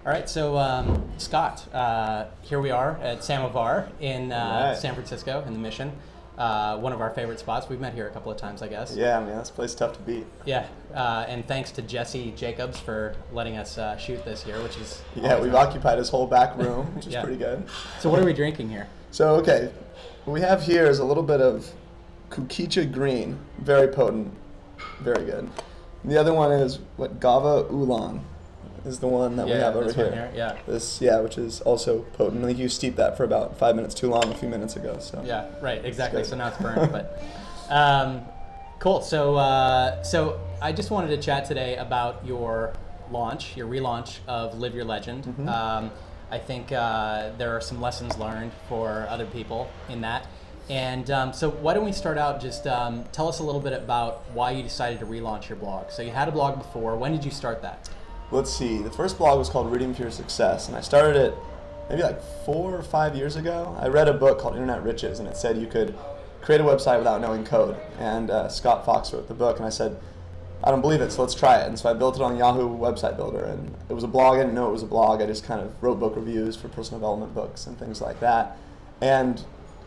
All right, so Scott, here we are at Samovar in San Francisco in the Mission. One of our favorite spots. We've met here a couple of times, I guess. Yeah, man, this place is tough to beat. Yeah, and thanks to Jesse Jacobs for letting us shoot this here, which is we've occupied his whole back room, which is pretty good. So what are we drinking here? So okay, what we have here is a little bit of Kukicha Green, very potent, very good. And the other one is what Gava Oolong is the one that we have over here. Yeah. This, which is also potent. I think you steeped that for about 5 minutes too long a few minutes ago. So yeah, right, exactly. So now it's burned, but cool. So so I just wanted to chat today about your launch, your relaunch of Live Your Legend. Mm-hmm. I think there are some lessons learned for other people in that. And so why don't we start out, just tell us a little bit about why you decided to relaunch your blog. So you had a blog before. When did you start that? Let's see. The first blog was called Reading for Your Success, and I started it maybe like 4 or 5 years ago. I read a book called Internet Riches, and it said you could create a website without knowing code. And Scott Fox wrote the book, and I said, I don't believe it, so let's try it. And so I built it on Yahoo Website Builder, and it was a blog. I didn't know it was a blog. I just kind of wrote book reviews for personal development books and things like that. And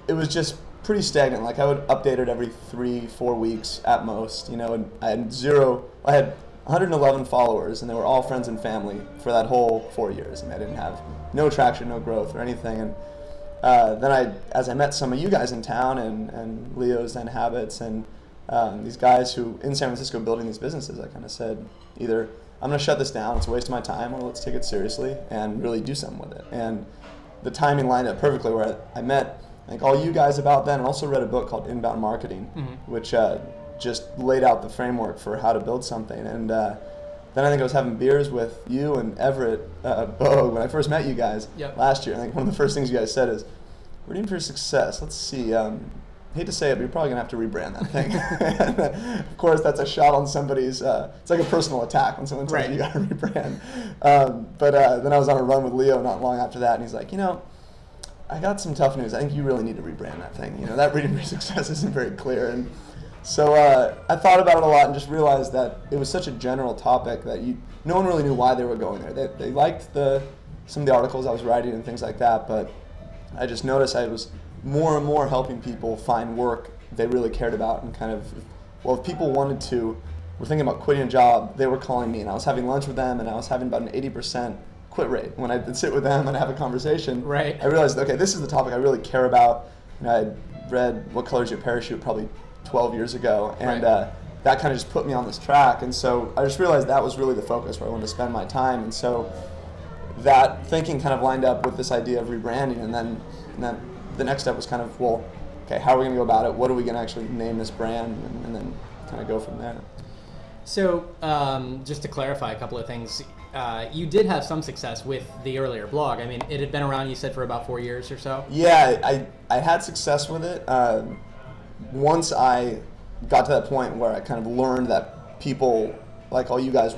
it was just pretty stagnant. Like I would update it every 3-4 weeks at most, and I had 111 followers, and they were all friends and family for that whole 4 years, and I didn't have no traction, no growth or anything. And then as I met some of you guys in town, and Leo's and Habits, and these guys who in San Francisco building these businesses, I kind of said, either I'm going to shut this down, it's a waste of my time, or let's take it seriously and really do something with it. And the timing lined up perfectly, where I met, I think, all you guys about then, and also read a book called Inbound Marketing, which just laid out the framework for how to build something. And then I think I was having beers with you and Everett Bogue when I first met you guys last year. I think one of the first things you guys said is, reading for success. Let's see. Hate to say it, but you're probably going to have to rebrand that thing. And, of course, that's a shot on somebody's, it's like a personal attack when someone tells you you got to rebrand. But then I was on a run with Leo not long after that, and he's like, I got some tough news. I think you really need to rebrand that thing. That reading for success isn't very clear. And so I thought about it a lot and just realized that it was such a general topic that no one really knew why they were going there. They liked some of the articles I was writing and things like that, but I just noticed I was more and more helping people find work they really cared about, and kind of, if people were thinking about quitting a job, they were calling me, and I was having lunch with them, and I was having about an 80% quit rate. When I would sit with them and have a conversation, I realized, okay, this is the topic I really care about. I read What Color Is Your Parachute probably 12 years ago, and that kind of just put me on this track. And so I just realized that was really the focus where I wanted to spend my time. And so that thinking kind of lined up with this idea of rebranding, and then the next step was kind of, okay, how are we going to go about it? What are we going to actually name this brand? And then kind of go from there. So just to clarify a couple of things, you did have some success with the earlier blog. I mean, it had been around, you said, for about 4 years or so? Yeah, I had success with it. Once I got to that point where I kind of learned that people, like all you guys,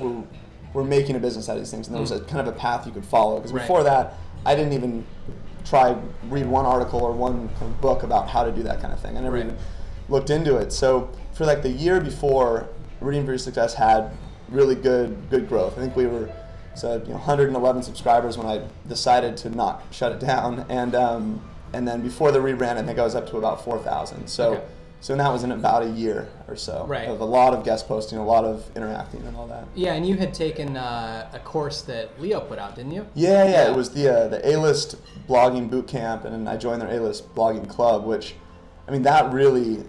were making a business out of these things, and there was a kind of a path you could follow. Because before that, I didn't even read one article or one kind of book about how to do that kind of thing. I never even looked into it. So for like the year before, Reading for Your Success had really good growth. I think we were 111 subscribers when I decided to not shut it down, and then before the rebrand, I think I was up to about 4,000. So that was in about a year or so of a lot of guest posting, a lot of interacting and all that. Yeah, and you had taken a course that Leo put out, didn't you? Yeah. It was the A-List blogging boot camp, and I joined their A-List blogging club, which, I mean, that really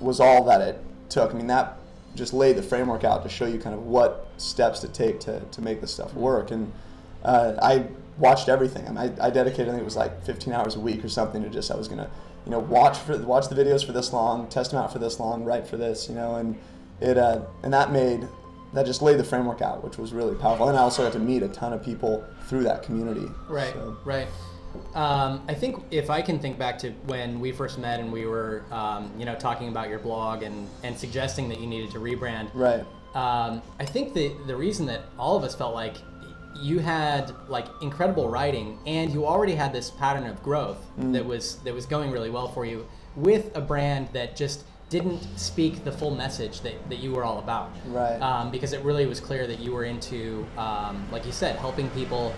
was all that it took. I mean, that just laid the framework out to show you kind of what steps to take to make this stuff work. And I watched everything. I mean, I dedicated, I think it was like 15 hours a week or something I was going to watch the videos for this long, test them out for this long, write for this, and that just laid the framework out, which was really powerful. And I also got to meet a ton of people through that community. Right. I think if I can think back to when we first met and we were, talking about your blog and suggesting that you needed to rebrand. Right. I think the reason that all of us felt like you had like incredible writing, and you already had this pattern of growth that was going really well for you, with a brand that just didn't speak the full message that you were all about. Right. Because it really was clear that you were into, like you said, helping people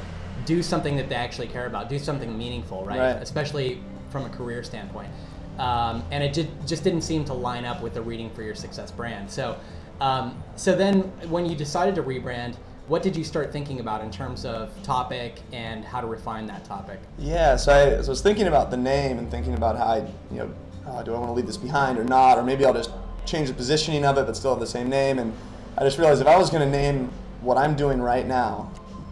do something that they actually care about, do something meaningful, right? Especially from a career standpoint. And it just didn't seem to line up with the Reading for Your Success brand. So then when you decided to rebrand, what did you start thinking about in terms of topic and how to refine that topic? Yeah, so I was thinking about the name and thinking about how do I want to leave this behind or not, or maybe I'll just change the positioning of it but still have the same name. And I just realized if I was going to name what I'm doing right now,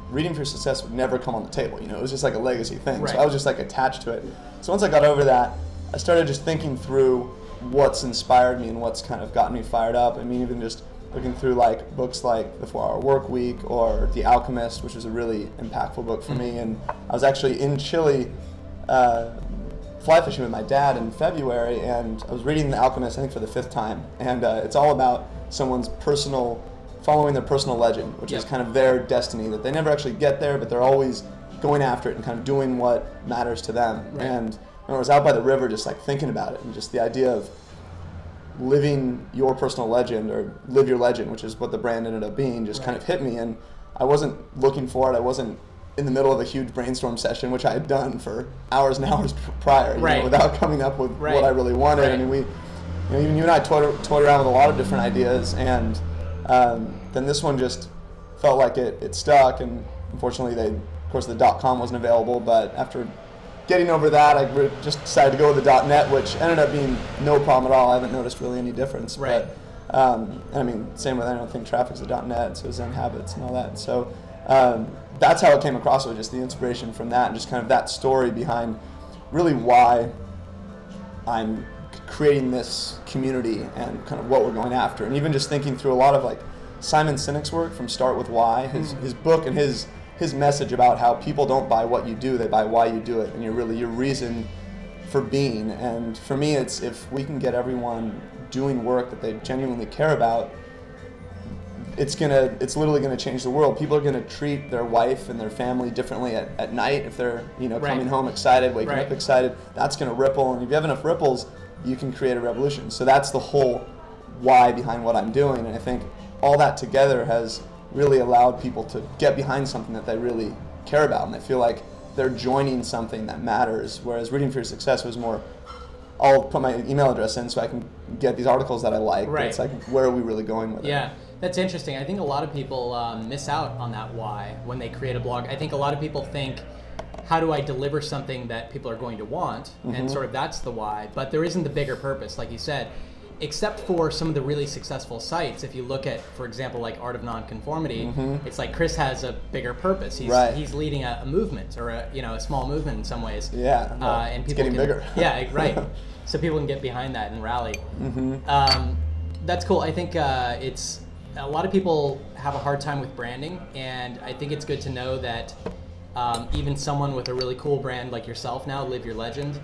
Reading for Your Success would never come on the table. It was just like a legacy thing. Right. So I was just like attached to it. So once I got over that, I started just thinking through what's inspired me and what's kind of gotten me fired up. I mean, even just looking through like books like The 4 Hour Work Week or The Alchemist, which was a really impactful book for me. And I was actually in Chile fly fishing with my dad in February, and I was reading The Alchemist, I think for the 5th time. And it's all about someone's following their personal legend, which is kind of their destiny, that they never actually get there, but they're always going after it and kind of doing what matters to them. Right. And when I was out by the river just like thinking about it, and just the idea of living your personal legend, or live your legend, which is what the brand ended up being, just kind of hit me. And I wasn't looking for it. I wasn't in the middle of a huge brainstorm session, which I had done for hours and hours prior, without coming up with what I really wanted. I mean, even you and I toyed around with a lot of different ideas, and then this one just felt like it stuck. And unfortunately, of course, the .com wasn't available. But after getting over that, I just decided to go with the .net, which ended up being no problem at all. I haven't noticed really any difference. Right. But, and I mean, same with, I don't think Traffic's a .net, so Zen Habits and all that. So that's how it came across, with just the inspiration from that, and just kind of that story behind really why I'm creating this community and kind of what we're going after. And even just thinking through a lot of like Simon Sinek's work from Start With Why, his book and his message about how people don't buy what you do, they buy why you do it, and you're really your reason for being. And for me, it's if we can get everyone doing work that they genuinely care about, it's literally gonna change the world. People are gonna treat their wife and their family differently at night if they're coming home excited, waking up excited. That's gonna ripple, and if you have enough ripples, you can create a revolution. So that's the whole why behind what I'm doing, and I think all that together has really allowed people to get behind something that they really care about, and they feel like they're joining something that matters. Whereas Reading for Your Success was more, I'll put my email address in so I can get these articles that I like. But it's like, where are we really going with it? Yeah, that's interesting. I think a lot of people miss out on that why when they create a blog. I think a lot of people think, how do I deliver something that people are going to want? And sort of that's the why. But there isn't the bigger purpose, like you said. Except for some of the really successful sites, if you look at, for example, like Art of Nonconformity, it's like Chris has a bigger purpose. He's leading a movement, or a small movement in some ways. Yeah, and people getting bigger. Yeah, right. So people can get behind that and rally. That's cool. I think it's a lot of people have a hard time with branding, and I think it's good to know that even someone with a really cool brand like yourself now, Live Your Legend,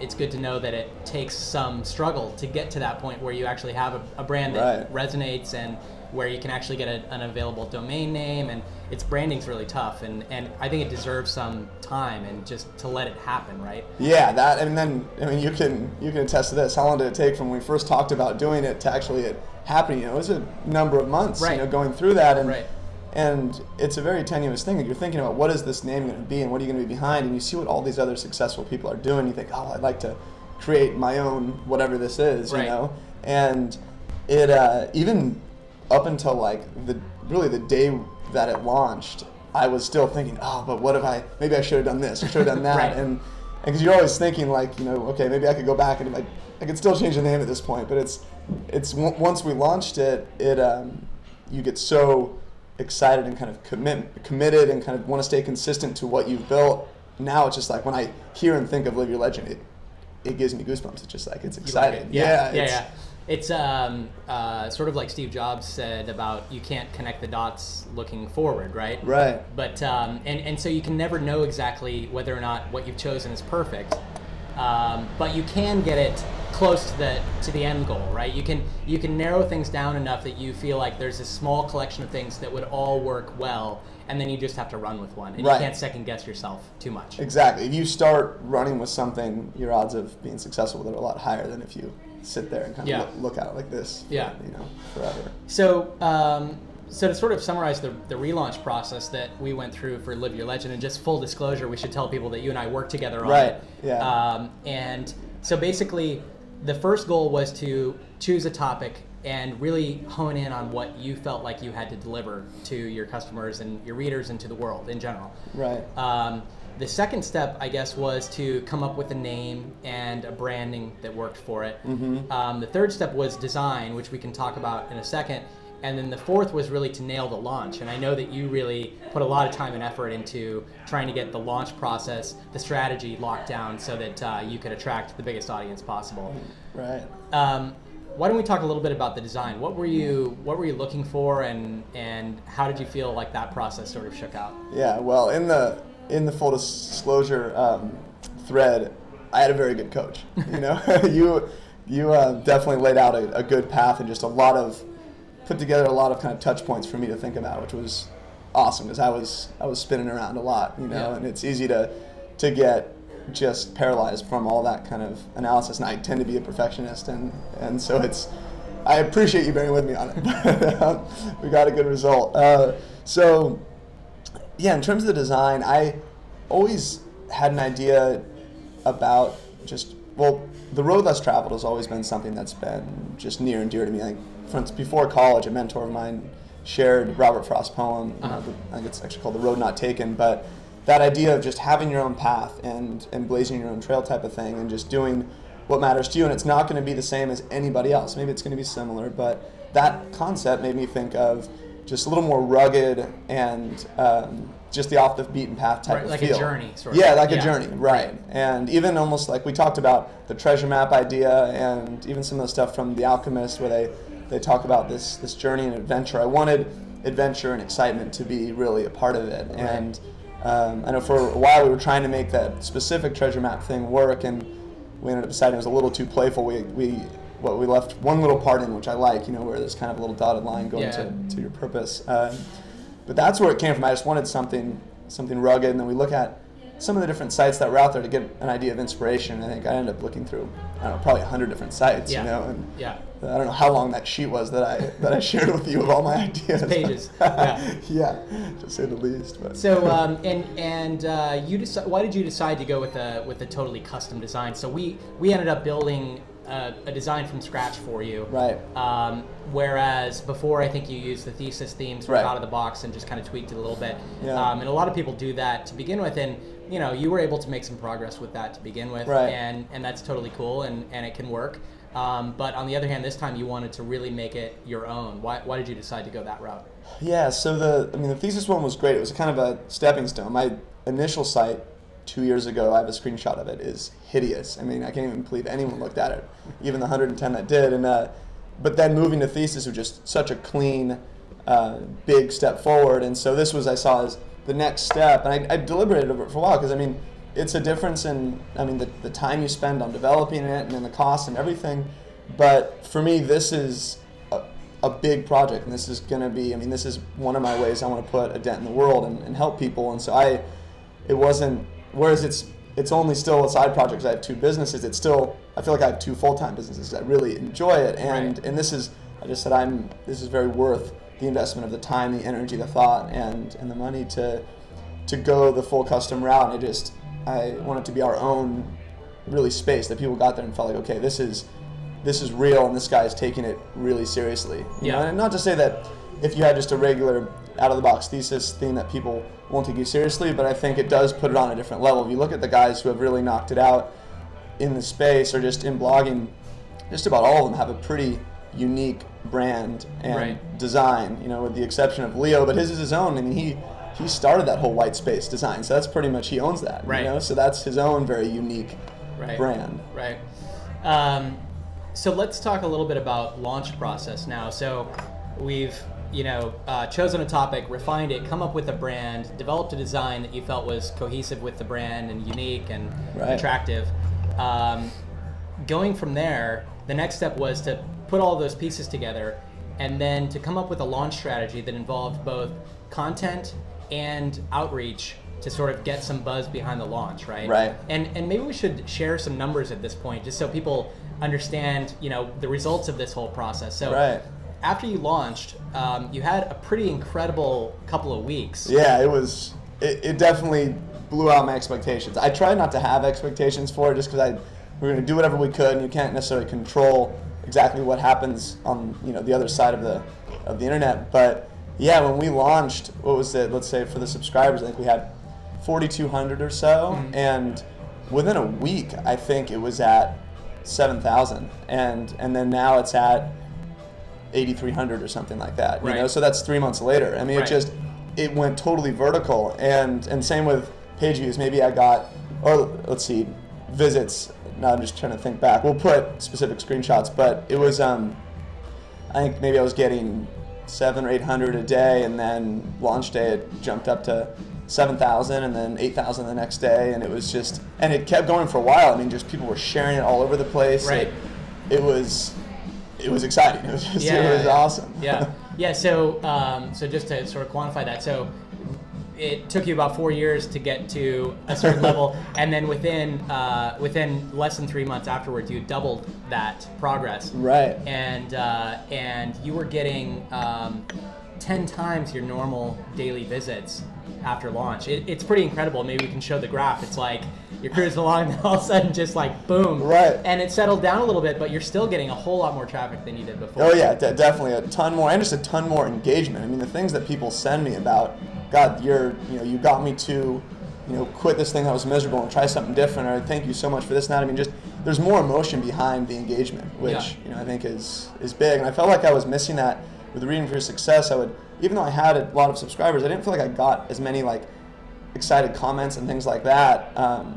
it's good to know that it takes some struggle to get to that point where you actually have a brand that resonates, and where you can actually get an available domain name, and its branding's really tough, and I think it deserves some time and just to let it happen, right? Yeah, that, and then, I mean, you can attest to this. How long did it take from when we first talked about doing it to actually it happening? It was a number of months, going through that, and it's a very tenuous thing. You're thinking about, what is this name going to be, and what are you going to be behind, and you see what all these other successful people are doing. You think, oh, I'd like to create my own whatever this is, and it even up until like the day that it launched, I was still thinking, oh, but what if maybe I should have done this, or should have done that, and because you're always thinking like, okay, maybe I could go back and I could still change the name at this point, but it's once we launched it, you get so excited and kind of committed and kind of want to stay consistent to what you've built. Now it's just like, when I hear and think of Live Your Legend, it gives me goosebumps. It's just like, it's exciting. It's sort of like Steve Jobs said about, you can't connect the dots looking forward, right? Right. But and so you can never know exactly whether or not what you've chosen is perfect. But you can get it close to the end goal, right? You can narrow things down enough that you feel like there's a small collection of things that would all work well, and then you just have to run with one, and you can't second guess yourself too much. Exactly. If you start running with something, your odds of being successful with it are a lot higher than if you sit there and kind of look at it like this, forever. So So to sort of summarize the relaunch process that we went through for Live Your Legend, and just full disclosure, we should tell people that you and I worked together on it. Yeah. And so basically, the first goal was to choose a topic and really hone in on what you felt like you had to deliver to your customers and your readers and to the world in general. Right. The second step, I guess, was to come up with a name and a branding that worked for it. Mm-hmm. The third step was design, which we can talk about in a second. And then the fourth was really to nail the launch. And I know that you really put a lot of time and effort into trying to get the launch process, the strategy locked down so that you could attract the biggest audience possible. Right. Why don't we talk a little bit about the design? What were you looking for, and how did you feel like that process sort of shook out? Yeah. Well, in the full disclosure thread, I had a very good coach. You know, you definitely laid out a good path and just put together a lot of kind of touch points for me to think about, which was awesome because I was spinning around a lot, you know, Yeah. and it's easy to get just paralyzed from all that kind of analysis, and I tend to be a perfectionist, and so I appreciate you bearing with me on it, but we got a good result. So yeah, in terms of the design, I always had an idea about the road less traveled has always been something that's been just near and dear to me. I think before college, a mentor of mine shared Robert Frost's poem. I think it's actually called The Road Not Taken, but that idea of just having your own path and blazing your own trail type of thing and just doing what matters to you, and it's not going to be the same as anybody else. Maybe it's going to be similar, but that concept made me think of just a little more rugged and just the off the beaten path type of like feel. a journey, sort of. Yeah, like a journey, right. And even almost like we talked about the treasure map idea, and even some of the stuff from The Alchemist where they talk about this journey and adventure. I wanted adventure and excitement to be really a part of it. Right. And I know for a while we were trying to make that specific treasure map thing work, and we ended up deciding it was a little too playful. We left one little part in, which I like, you know, where there's kind of a little dotted line going to your purpose. But that's where it came from. I just wanted something rugged, and then we look at some of the different sites that were out there to get an idea of inspiration. I think I ended up looking through, I don't know, probably 100 different sites, you know, and I don't know how long that sheet was that I shared with you of all my ideas. It's pages. Yeah, to say the least. But. So why did you decide to go with a totally custom design? So we ended up building a design from scratch for you. Right. Whereas before, I think you used the thesis theme sort of out of the box and just kind of tweaked it a little bit. Yeah. And a lot of people do that to begin with, and you know, you were able to make some progress with that to begin with, right. and that's totally cool, and it can work. But on the other hand, this time you wanted to really make it your own. Why did you decide to go that route? Yeah, so the thesis one was great. It was kind of a stepping stone. My initial site 2 years ago, I have a screenshot of it, is hideous. I mean, I can't even believe anyone looked at it, even the 110 that did. And but then moving to thesis was just such a clean, big step forward. And so this was, I saw as the next step. And I deliberated over it for a while because, I mean, it's a difference in, I mean, the time you spend on developing it and then the cost and everything. But for me, this is a big project, and this is going to be, I mean, this is one of my ways I want to put a dent in the world and help people. And so it wasn't, whereas it's only still a side project because I have two businesses, it's still, I feel like I have two full-time businesses. I really enjoy it, and right. and this is, I just said this is very worth the investment of the time, the energy, the thought, and the money to go the full custom route. And I want it to be our own really space that people got there and felt like, okay, this is real, and this guy's taking it really seriously. You know? And not to say that if you had just a regular out-of-the-box thesis theme that people won't take you seriously, but I think it does put it on a different level. If you look at the guys who have really knocked it out in the space or just in blogging, just about all of them have a pretty unique brand and right. design, you know, with the exception of Leo, but his is his own. I mean, he started that whole white space design, so that's pretty much, he owns that, right. you know, so that's his own very unique right. brand. Right. So let's talk a little bit about launch process now. So we've, you know, chosen a topic, refined it, come up with a brand, developed a design that you felt was cohesive with the brand and unique and right. attractive. Going from there, the next step was to put all those pieces together and then to come up with a launch strategy that involved both content and outreach to sort of get some buzz behind the launch, right? Right. And maybe we should share some numbers at this point, just so people understand, you know, the results of this whole process. So right. after you launched, you had a pretty incredible couple of weeks. Yeah, it definitely blew out my expectations. I tried not to have expectations for it just because we were going to do whatever we could, and you can't necessarily control exactly what happens on the other side of the internet. But yeah, when we launched, what was it? Let's say for the subscribers, I think we had 4,200 or so, and within a week, I think it was at 7,000, and then now it's at 8,300 or something like that. You know, so that's 3 months later. I mean, it went totally vertical, and same with page views. Maybe I got, or let's see, visits. Now I'm just trying to think back. We'll put specific screenshots, but it was I think maybe I was getting 700 or 800 a day, and then launch day it jumped up to 7,000, and then 8,000 the next day, and it was just, and it kept going for a while. I mean, just people were sharing it all over the place. Right. It was exciting. It was just, it was awesome. Yeah. Yeah. So so just to sort of quantify that, so it took you about 4 years to get to a certain level, and then within less than 3 months afterwards, you doubled that progress. Right. And you were getting 10 times your normal daily visits after launch. It's pretty incredible. Maybe we can show the graph. It's like you're cruising along, and all of a sudden, just like boom. Right. And it settled down a little bit, but you're still getting a whole lot more traffic than you did before. Oh yeah, definitely a ton more, and just a ton more engagement. I mean, the things that people send me about, God, you got me to, quit this thing that was miserable and try something different, or thank you so much for this and that. I mean, just there's more emotion behind the engagement, which I think is big. And I felt like I was missing that with Reading for Your Success. Even though I had a lot of subscribers, I didn't feel like I got as many like excited comments and things like that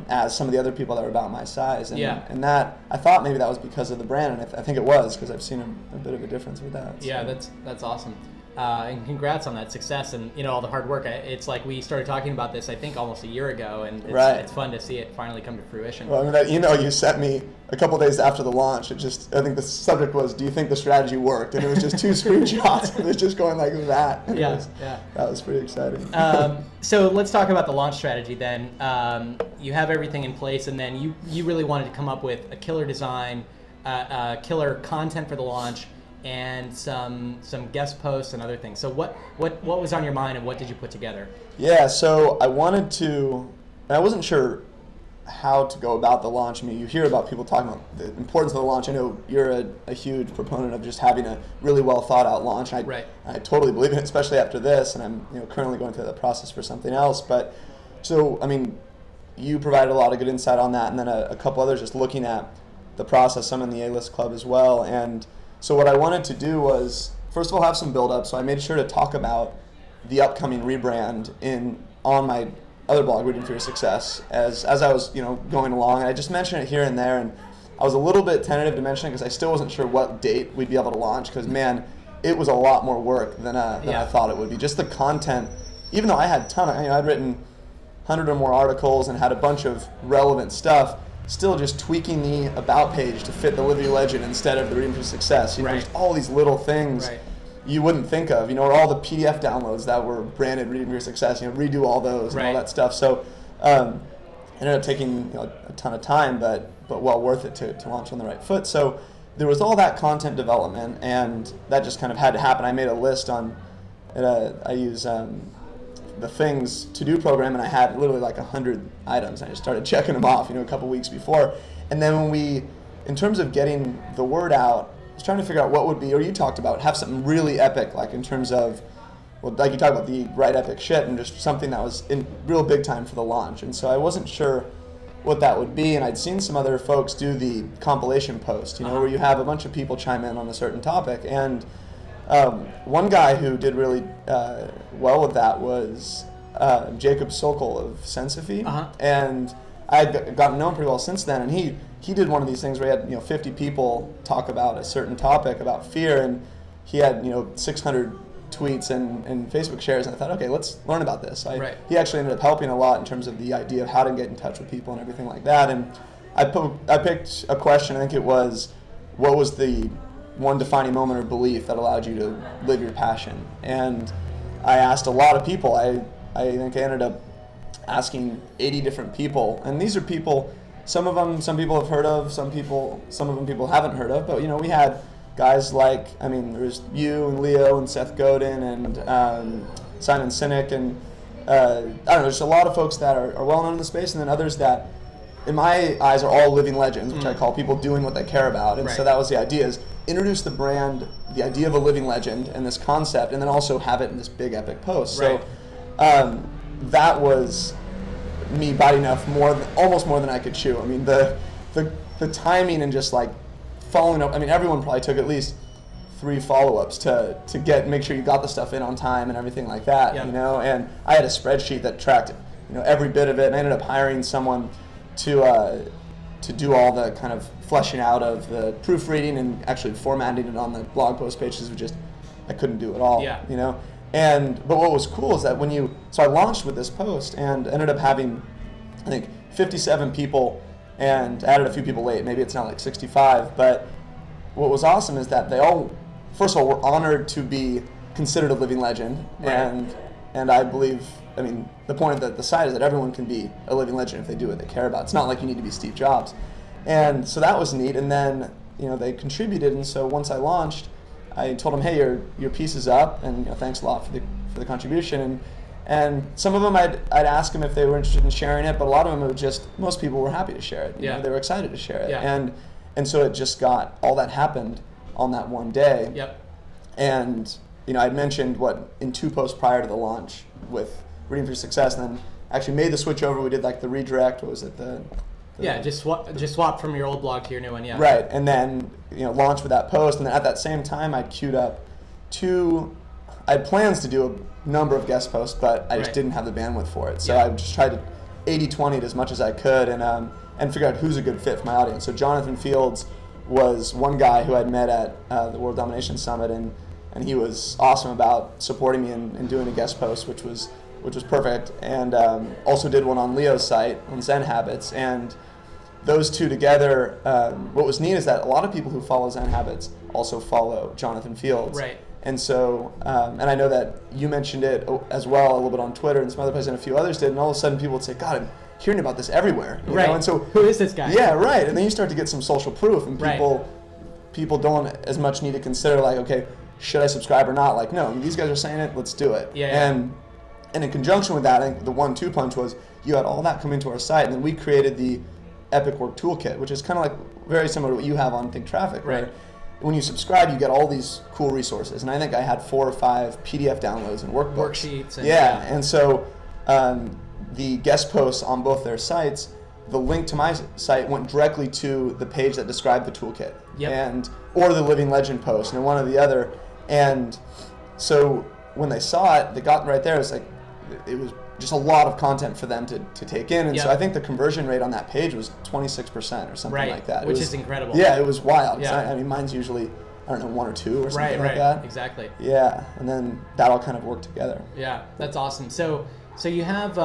as some of the other people that were about my size. And that, I thought maybe that was because of the brand, and I think it was, because I've seen a bit of a difference with that. Yeah, that's awesome. And congrats on that success and all the hard work. It's like we started talking about this, I think, almost a year ago, and it's fun to see it finally come to fruition. Well, I mean, that email you sent me a couple days after the launch, I think the subject was, do you think the strategy worked? And it was just 2 screenshots, and it was just going like that. And that was pretty exciting. So let's talk about the launch strategy then. You have everything in place, and then you really wanted to come up with a killer design, killer content for the launch, and some guest posts and other things. So what was on your mind, and what did you put together? Yeah, so I wanted to, and I wasn't sure how to go about the launch. I mean, you hear about people talking about the importance of the launch. I know you're a huge proponent of just having a really well thought out launch. I totally believe in it, especially after this, and I'm currently going through the process for something else. But so, I mean, you provided a lot of good insight on that, and then a couple others just looking at the process, some in the A-List Club as well. And so what I wanted to do was, first of all, have some build-up. So I made sure to talk about the upcoming rebrand on my other blog, Reading for Your Success, as I was going along. And I just mentioned it here and there, and I was a little bit tentative to mention it because I still wasn't sure what date we'd be able to launch, because man, it was a lot more work than I thought it would be. Just the content, even though I had I'd written 100 or more articles and had a bunch of relevant stuff, still just tweaking the about page to fit the Live Your Legend instead of the Reading for Success. Just all these little things you wouldn't think of, or all the PDF downloads that were branded Reading for Your Success, redo all those and all that stuff. So it ended up taking a ton of time, but well worth it to launch on the right foot. So there was all that content development, and that just kind of had to happen. I made a list on, I use the Things to-do program, and I had literally like 100 items. I just started checking them off, a couple weeks before. And then when in terms of getting the word out, I was trying to figure out what would be, or you talked about, have something really epic, like in terms of, well, like you talked about the right epic shit, and just something that was in real big time for the launch. And so I wasn't sure what that would be, and I'd seen some other folks do the compilation post, where you have a bunch of people chime in on a certain topic. And one guy who did really well with that was Jacob Sokol of Sensify, and I had gotten to know him pretty well since then. And he did one of these things where he had 50 people talk about a certain topic about fear, and he had 600 tweets and Facebook shares. And I thought, okay, let's learn about this. He actually ended up helping a lot in terms of the idea of how to get in touch with people and everything like that. And I picked a question. I think it was, what was the one defining moment or belief that allowed you to live your passion? And I asked a lot of people. I think I ended up asking 80 different people, and these are people, some people have heard of, some of them people haven't heard of, but we had guys like, I mean, there's you and Leo and Seth Godin and Simon Sinek and I don't know, there's a lot of folks that are well known in the space, and then others that, in my eyes, are all living legends, which I call people doing what they care about. And so that was the idea, is introduce the brand, the idea of a living legend and this concept, and then also have it in this big epic post. So that was me biting off almost more than I could chew. I mean, the timing and just like following up. I mean, everyone probably took at least 3 follow-ups to make sure you got the stuff in on time and everything like that. You know, and I had a spreadsheet that tracked, you know, every bit of it, and I ended up hiring someone to do all the kind of fleshing out of the proofreading and actually formatting it on the blog post pages. I couldn't do it all. You know. But what was cool is that so I launched with this post and ended up having, I think, 57 people, and added a few people late. Maybe it's now like 65. But what was awesome is that they all, first of all, were honored to be considered a living legend. And I believe, I mean, the point of the site is that everyone can be a living legend if they do what they care about. It's not like you need to be Steve Jobs. And so that was neat. And then, you know, they contributed. And so once I launched, I told them, hey, your piece is up, and, you know, thanks a lot for the contribution. And some of them I'd ask them if they were interested in sharing it, but a lot of them, it was just, most people were happy to share it. You know, they were excited to share it. And so it just got, all that happened on that one day. And, you know, I mentioned in 2 posts prior to the launch with Reading for Success, and then actually made the switch over. We did like the redirect. What was it? Just swap from your old blog to your new one. Right, and then, you know, launch with that post, and then at that same time I'd queued up I had plans to do a number of guest posts, but I just didn't have the bandwidth for it. So I just tried to 80-20 it as much as I could, and figure out who's a good fit for my audience. So Jonathan Fields was one guy who I'd met at the World Domination Summit, and he was awesome about supporting me and doing a guest post, which was perfect. And also did one on Leo's site on Zen Habits. And those two together, what was neat is that a lot of people who follow Zen Habits also follow Jonathan Fields. And so, and I know that you mentioned it as well a little bit on Twitter and some other places, and a few others did, and all of a sudden people would say, God, I'm hearing about this everywhere. You know? And so, who is this guy? Yeah, right. And then you start to get some social proof, and people don't as much need to consider, like, okay, should I subscribe or not? Like, no, these guys are saying it, let's do it. And in conjunction with that, I think the 1-2 punch was you had all that come into our site, and then we created the Epic Work Toolkit, which is kind of like very similar to what you have on Think Traffic, right? When you subscribe, you get all these cool resources, and I think I had 4 or 5 PDF downloads and worksheets. And and so the guest posts on both their sites, the link to my site went directly to the page that described the toolkit, or the Living Legend post, and one or the other. And so when they saw it, they got right there. It was just a lot of content for them to take in, and so I think the conversion rate on that page was 26% or something like that. Which is incredible. Yeah, it was wild. I mean, mine's usually, I don't know, 1 or 2 or something like that. Exactly. Yeah, and then that all kind of worked together. Yeah, that's awesome. So you have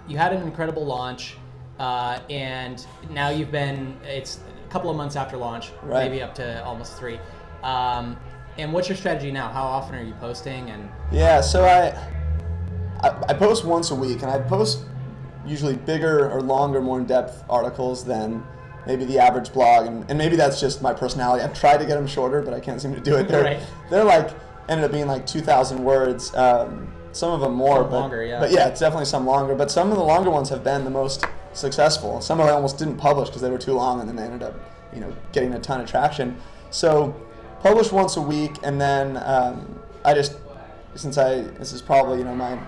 you had an incredible launch, and now it's a couple of months after launch, maybe up to almost 3. And what's your strategy now? How often are you posting? And so I post once a week, and I post usually bigger or longer, more in-depth articles than maybe the average blog, and maybe that's just my personality. I've tried to get them shorter, but I can't seem to do it. They're like, ended up being like 2,000 words, some of them more, but longer, but yeah, it's definitely some longer, but some of the longer ones have been the most successful. Some of them I almost didn't publish because they were too long, and then they ended up, you know, getting a ton of traction. So publish once a week, and then this is probably, you know, my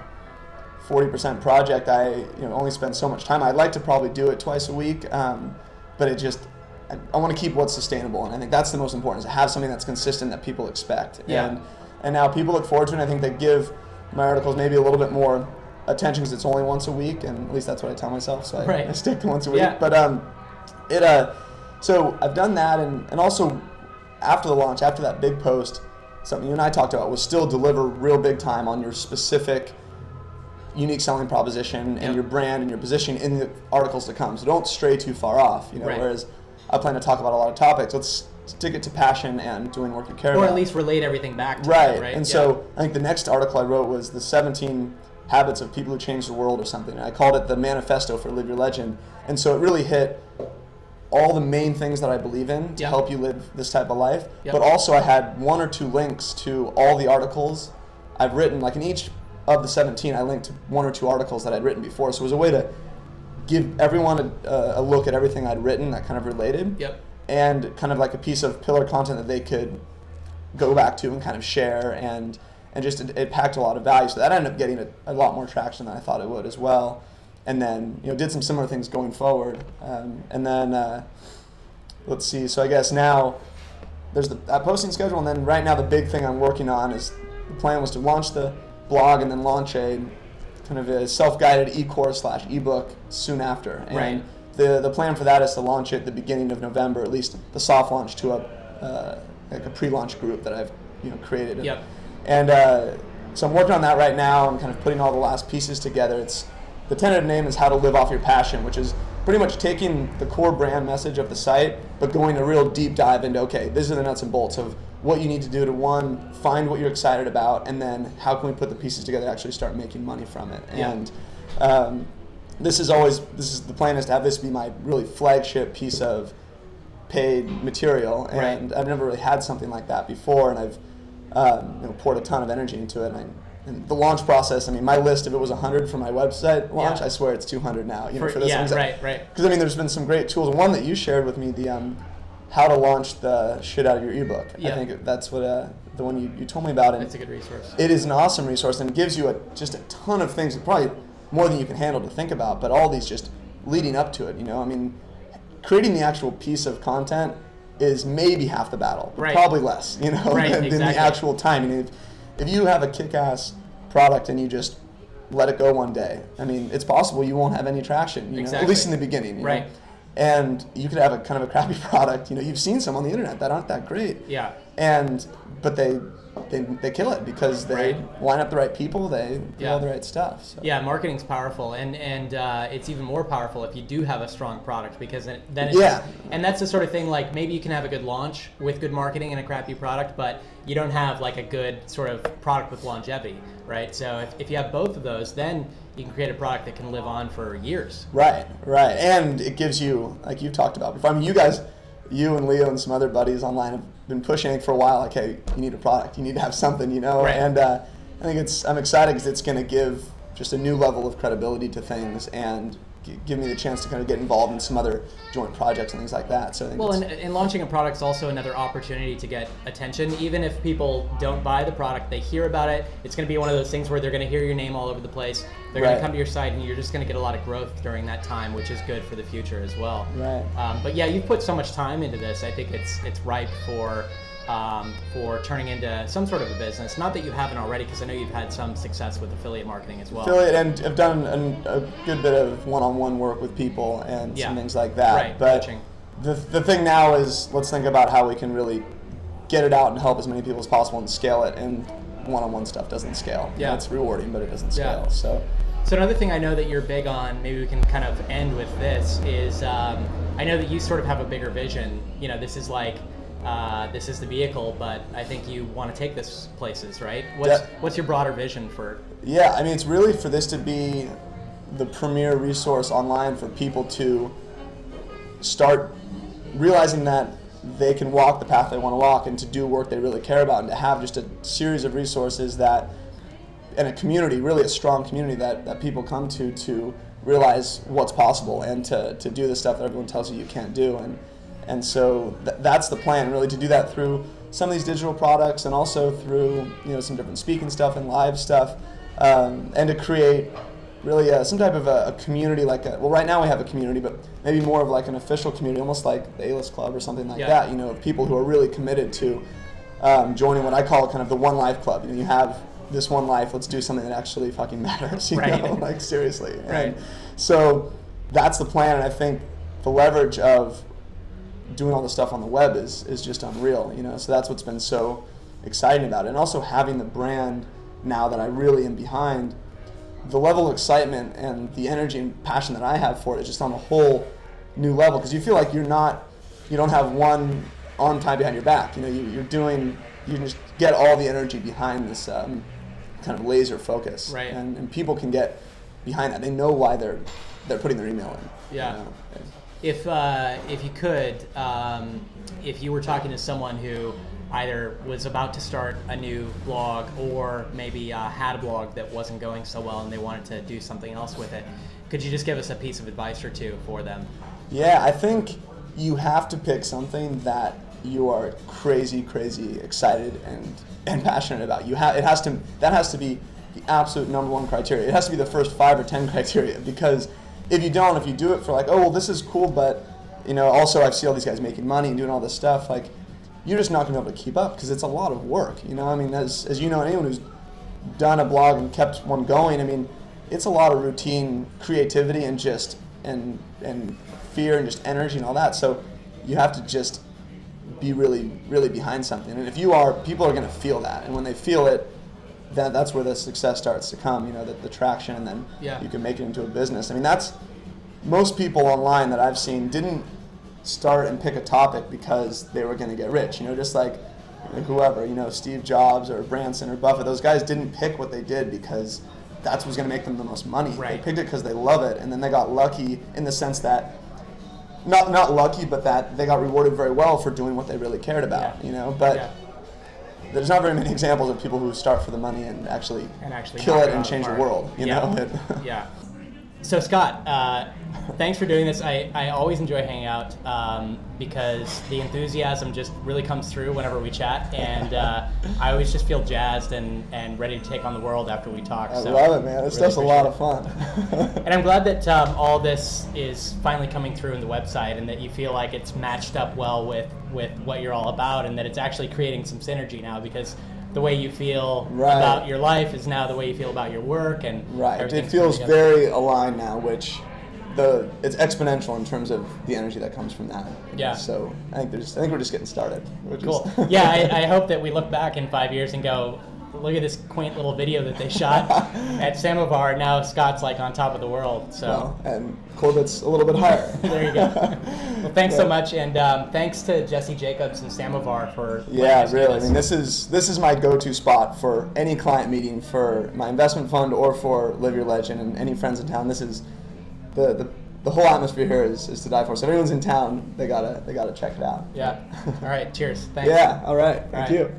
40% project, I only spend so much time. I'd like to probably do it twice a week, but I want to keep what's sustainable, and I think that's the most important, is to have something that's consistent that people expect. And now people look forward to it, and I think they give my articles maybe a little bit more attention because it's only once a week, and at least that's what I tell myself, so I stick to once a week. But so I've done that, and also after the launch, after that big post, something you and I talked about was still deliver real big time on your specific unique selling proposition and your brand and your position in the articles to come. So don't stray too far off, you know, whereas I plan to talk about a lot of topics. Let's stick it to passion and doing work you care about. Or at least relate everything back to that, right? And so I think the next article I wrote was the 17 habits of people who change the world or something. And I called it the manifesto for Live Your Legend. And so it really hit all the main things that I believe in to help you live this type of life. But also I had 1 or 2 links to all the articles I've written. Like in each of the 17, I linked to 1 or 2 articles that I'd written before. So it was a way to give everyone a look at everything I'd written that kind of related. And kind of like a piece of pillar content that they could go back to and kind of share, and just it packed a lot of value. So that ended up getting a lot more traction than I thought it would as well. And then, you know, did some similar things going forward. And then, let's see, so I guess now there's that posting schedule, and then right now the big thing I'm working on is, the plan was to launch the blog and then launch a kind of a self-guided e-course / ebook soon after. And the plan for that is to launch it at the beginning of November, at least the soft launch to like a pre-launch group that I've created. And so I'm working on that right now. I'm kind of putting all the last pieces together. The tentative name is How to Live Off Your Passion, which is pretty much taking the core brand message of the site, but going a real deep dive into, okay, these are the nuts and bolts of what you need to do to, 1, find what you're excited about, and then how can we put the pieces together to actually start making money from it. And this is the plan, is to have this be my really flagship piece of paid material, and I've never really had something like that before, and I've poured a ton of energy into it. And the launch process, I mean, my list, if it was 100 for my website launch, I swear it's 200 now. For this because I mean, there's been some great tools. One that you shared with me, the how to launch the shit out of your ebook. I think that's what the one you told me about. And it's a good resource. It is an awesome resource, and it gives you just a ton of things, probably more than you can handle to think about. But all these just leading up to it. I mean, creating the actual piece of content is maybe half the battle, but probably less. Than the actual time. If you have a kick-ass product and you just let it go one day, I mean, it's possible you won't have any traction, at least in the beginning. And you could have a kind of a crappy product. You've seen some on the internet that aren't that great. But they kill it because they line up the right people, they do all the right stuff. So. Yeah, marketing's powerful, and it's even more powerful if you do have a strong product, because then it's and that's the sort of thing, like, maybe you can have a good launch with good marketing and a crappy product, but you don't have like a good sort of product with longevity, right? So if you have both of those, then you can create a product that can live on for years. Right, and it gives you, like you've talked about before, I mean, you and Leo and some other buddies online have been pushing it for a while, like, hey, you need a product, you need to have something, and I think I'm excited because it's going to give just a new level of credibility to things, and give me the chance to kind of get involved in some other joint projects and things like that. So I think and launching a product is also another opportunity to get attention. Even if people don't buy the product, they hear about it. It's going to be one of those things where they're going to hear your name all over the place. They're going to come to your site, and you're just going to get a lot of growth during that time, which is good for the future as well. But yeah, you've put so much time into this. I think it's ripe for turning into some sort of a business. Not that you haven't already, because I know you've had some success with affiliate marketing as well. And I've done a good bit of one-on-one work with people and some things like that. But the thing now is, let's think about how we can really get it out and help as many people as possible and scale it. And one-on-one stuff doesn't scale. It's rewarding, but it doesn't scale. So another thing I know that you're big on, maybe we can kind of end with this, is I know that you sort of have a bigger vision. This is like, this is the vehicle, but I think you want to take this places, right? What's your broader vision for? Yeah, I mean, it's really for this to be the premier resource online for people to start realizing that they can walk the path they want to walk, and to do work they really care about, and to have just a series of resources that, and a community, really a strong community that people come to realize what's possible, and to do the stuff that everyone tells you can't do. And so that's the plan, really, to do that through some of these digital products, and also through some different speaking stuff and live stuff, and to create really some type of a community, well, right now we have a community, but maybe more of like an official community, almost like the A-List Club or something like that, of people who are really committed to joining what I call kind of the One Life Club. You have this one life, let's do something that actually fucking matters, like seriously. And so that's the plan, and I think the leverage of doing all the stuff on the web is just unreal, so that's what's been so exciting about it. And also having the brand now that I really am behind, the level of excitement and the energy and passion that I have for it is just on a whole new level, because you feel like you don't have one arm tied behind your back. You just get all the energy behind this kind of laser focus, and people can get behind that. They know why they're putting their email in. if you could, if you were talking to someone who either was about to start a new blog or maybe had a blog that wasn't going so well and they wanted to do something else with it, could you just give us a piece of advice or two for them? Yeah, I think you have to pick something that you are crazy excited and passionate about. That has to be the absolute number one criteria. It has to be the first 5 or 10 criteria, because if you do it for like, oh well, this is cool, but also I see all these guys making money and doing all this stuff, like you're just not gonna be able to keep up because it's a lot of work. I mean, as you know, anyone who's done a blog and kept one going, I mean, it's a lot of routine, creativity, and just and fear and just energy and all that. So you have to just be really behind something. And if you are, people are going to feel that. And when they feel it, that's where the success starts to come, the traction, and then you can make it into a business. I mean, that's, most people online that I've seen didn't start and pick a topic because they were going to get rich. Just like whoever, Steve Jobs or Branson or Buffett, those guys didn't pick what they did because that's what's going to make them the most money. Right. They picked it because they love it, and then they got lucky in the sense that, not lucky, but that they got rewarded very well for doing what they really cared about. But there's not very many examples of people who start for the money and actually kill it and change the world. Yeah. So Scott, thanks for doing this. I always enjoy hanging out because the enthusiasm just really comes through whenever we chat, and I always just feel jazzed and ready to take on the world after we talk. I love it, man. This stuff's a lot of fun. And I'm glad that all this is finally coming through in the website, and that you feel like it's matched up well with what you're all about, and that it's actually creating some synergy now, because the way you feel about your life is now the way you feel about your work, and it feels very aligned now, which it's exponential in terms of the energy that comes from that. Yeah. So I think we're just getting started. Cool. Yeah, I hope that we look back in 5 years and go, look at this quaint little video that they shot at Samovar. Now Scott's like on top of the world. So and Corbett's a little bit higher. There you go. Well, thanks so much, and thanks to Jesse Jacobs and Samovar for. Yeah, really. I mean, this is my go-to spot for any client meeting, for my investment fund or for Live Your Legend, and any friends in town. This is the whole atmosphere here is to die for. So if anyone's in town, they gotta check it out. Yeah. All right. Cheers. Thanks. Yeah. All right. Thank you.